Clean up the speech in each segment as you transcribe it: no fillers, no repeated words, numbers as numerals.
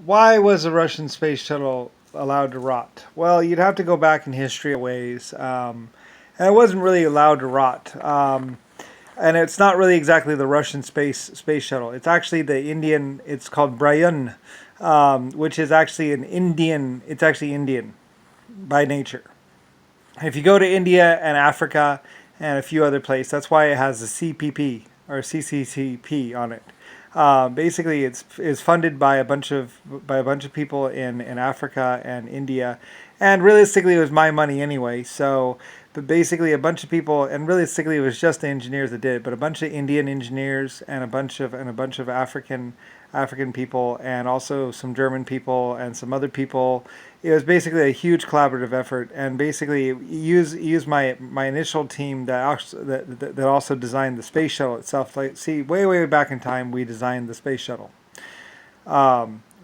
Why was the Russian space shuttle allowed to rot? Well, you'd have to go back in history a ways, and it wasn't really allowed to rot. And it's not really exactly the Russian space shuttle. It's actually the Indian. It's called Buran, which is actually an Indian. It's actually Indian by nature. If you go to India and Africa and a few other places, that's why it has the CPP or CCCP on it. Basically, it's funded by a bunch of people in Africa and India, and realistically, it was my money anyway. So, but basically, a bunch of people, and realistically, it was just the engineers that did it, but a bunch of Indian engineers and a bunch of African people, and also some German people and some other people. It was basically a huge collaborative effort, and basically use my initial team that also designed the space shuttle itself. Like, see, way back in time, we designed the space shuttle,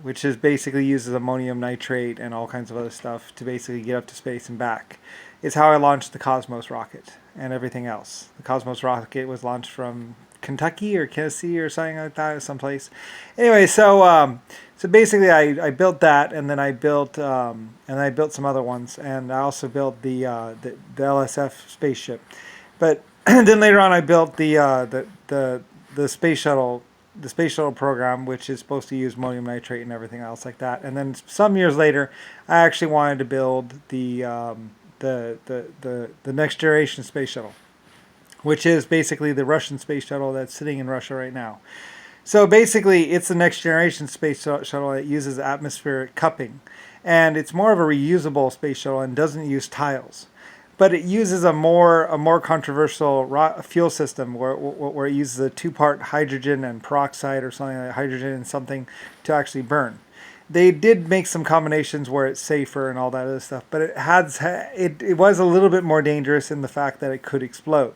which is basically uses ammonium nitrate and all kinds of other stuff to basically get up to space and back. It's how I launched the Cosmos rocket and everything else. The Cosmos rocket was launched from Kentucky or Tennessee or something like that, someplace. Anyway, so basically, I built that, and then I built some other ones, and I also built the LSF spaceship. But then later on, I built the space shuttle. The space shuttle program, which is supposed to use ammonium nitrate and everything else like that, and then some years later, I actually wanted to build the next generation space shuttle, which is basically the Russian space shuttle that's sitting in Russia right now. So basically, it's the next generation space shuttle that uses atmospheric cupping, and it's more of a reusable space shuttle and doesn't use tiles. But it uses a more controversial fuel system where it uses a two-part hydrogen and peroxide or something like hydrogen and something to actually burn. They did make some combinations where it's safer and all that other stuff, but it was a little bit more dangerous in the fact that it could explode.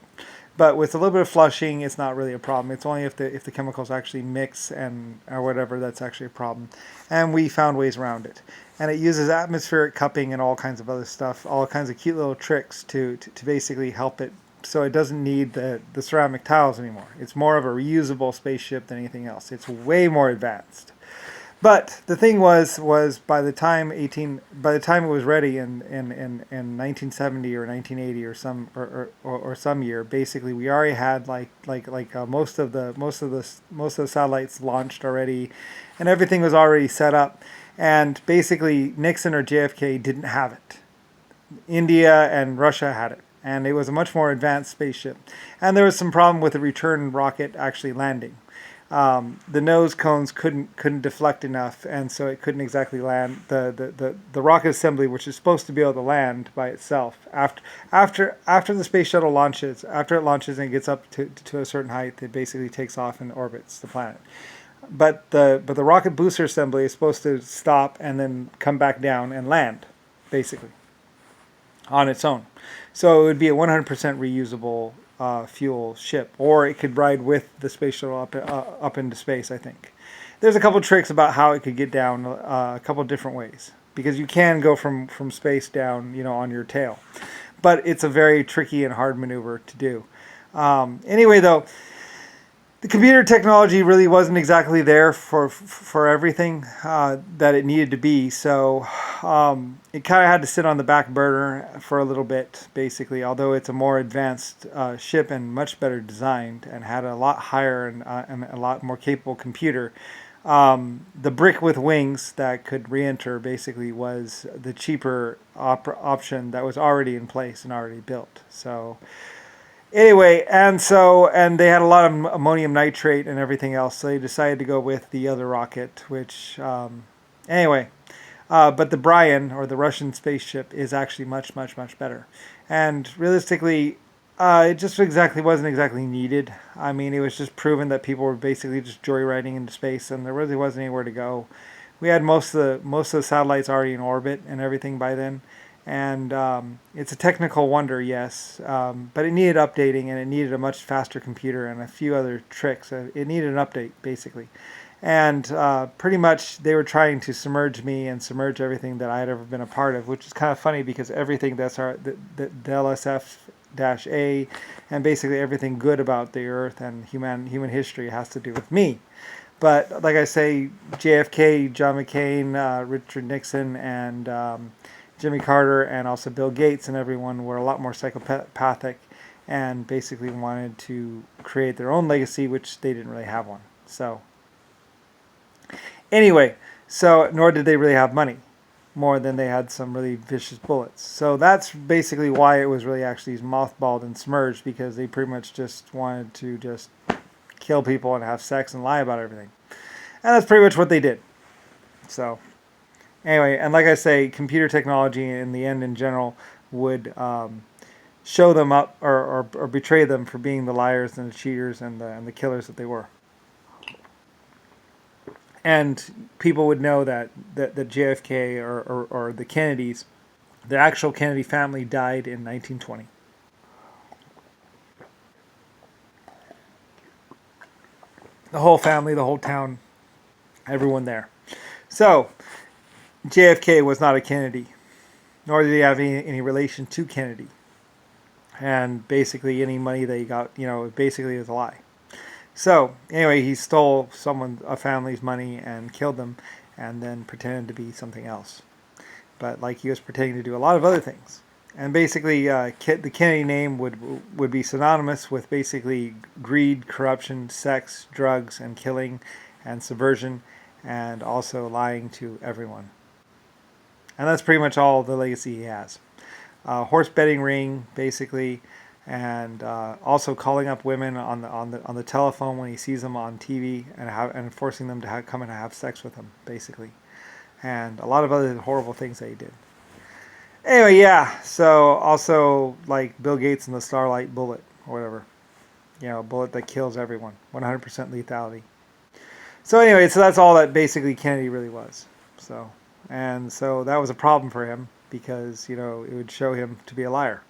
But with a little bit of flushing, it's not really a problem. It's only if the chemicals actually mix and or whatever that's actually a problem. And we found ways around it. And it uses atmospheric cupping and all kinds of other stuff, all kinds of cute little tricks to basically help it so it doesn't need the ceramic tiles anymore. It's more of a reusable spaceship than anything else. It's way more advanced. But the thing was by the time it was ready in 1970 or 1980 or some year, basically we already had most of the satellites launched already, and everything was already set up, and basically Nixon or JFK didn't have it. India and Russia had it, and it was a much more advanced spaceship, and there was some problem with the return rocket actually landing. The nose cones couldn't deflect enough, and so it couldn't exactly land. The rocket assembly, which is supposed to be able to land by itself after the space shuttle launches, after it launches and gets up to a certain height, it basically takes off and orbits the planet. But the rocket booster assembly is supposed to stop and then come back down and land, basically on its own. So it would be a 100% reusable fuel ship, or it could ride with the space shuttle up into space. I think there's a couple tricks about how it could get down, a couple different ways, because you can go from space down, on your tail, but it's a very tricky and hard maneuver to do. Anyway, though, the computer technology really wasn't exactly there for everything that it needed to be. So it kind of had to sit on the back burner for a little bit, basically. Although it's a more advanced ship and much better designed and had a lot higher and a lot more capable computer. The brick with wings that could re-enter basically was the cheaper option that was already in place and already built. So anyway, and they had a lot of ammonium nitrate and everything else, so they decided to go with the other rocket, which anyway. But the Brian, or the Russian spaceship, is actually much better. And realistically, it just exactly wasn't exactly needed. I mean, it was just proven that people were basically just joyriding into space, and there really wasn't anywhere to go. We had most of the satellites already in orbit and everything by then, and it's a technical wonder, yes, but it needed updating, and it needed a much faster computer and a few other tricks. It needed an update, basically. And pretty much they were trying to submerge me and submerge everything that I had ever been a part of, which is kind of funny because everything that's the LSF-A and basically everything good about the Earth and human history has to do with me. But like I say, JFK, John McCain, Richard Nixon, and Jimmy Carter, and also Bill Gates and everyone were a lot more psychopathic and basically wanted to create their own legacy, which they didn't really have one. So anyway, so nor did they really have money, more than they had some really vicious bullets. So that's basically why it was really actually mothballed and submerged, because they pretty much just wanted to just kill people and have sex and lie about everything. And that's pretty much what they did. So anyway, and like I say, computer technology in the end in general would show them up, or betray them for being the liars and the cheaters and the killers that they were. And people would know that JFK or the Kennedys, the actual Kennedy family, died in 1920. The whole family, the whole town, everyone there. So JFK was not a Kennedy, nor did he have any relation to Kennedy. And basically any money that he got, basically is a lie. So anyway, he stole a family's money and killed them, and then pretended to be something else. But like, he was pretending to do a lot of other things. And basically, the Kennedy name would be synonymous with basically greed, corruption, sex, drugs, and killing, and subversion, and also lying to everyone. And that's pretty much all the legacy he has. Horse betting ring, basically, and also calling up women on the telephone when he sees them on TV, and forcing them to come and have sex with him, basically, and a lot of other horrible things that he did. Anyway, yeah. So also, like Bill Gates and the Starlight bullet or whatever, a bullet that kills everyone, 100% lethality. So anyway, so that's all that basically Kennedy really was. So that was a problem for him, because it would show him to be a liar.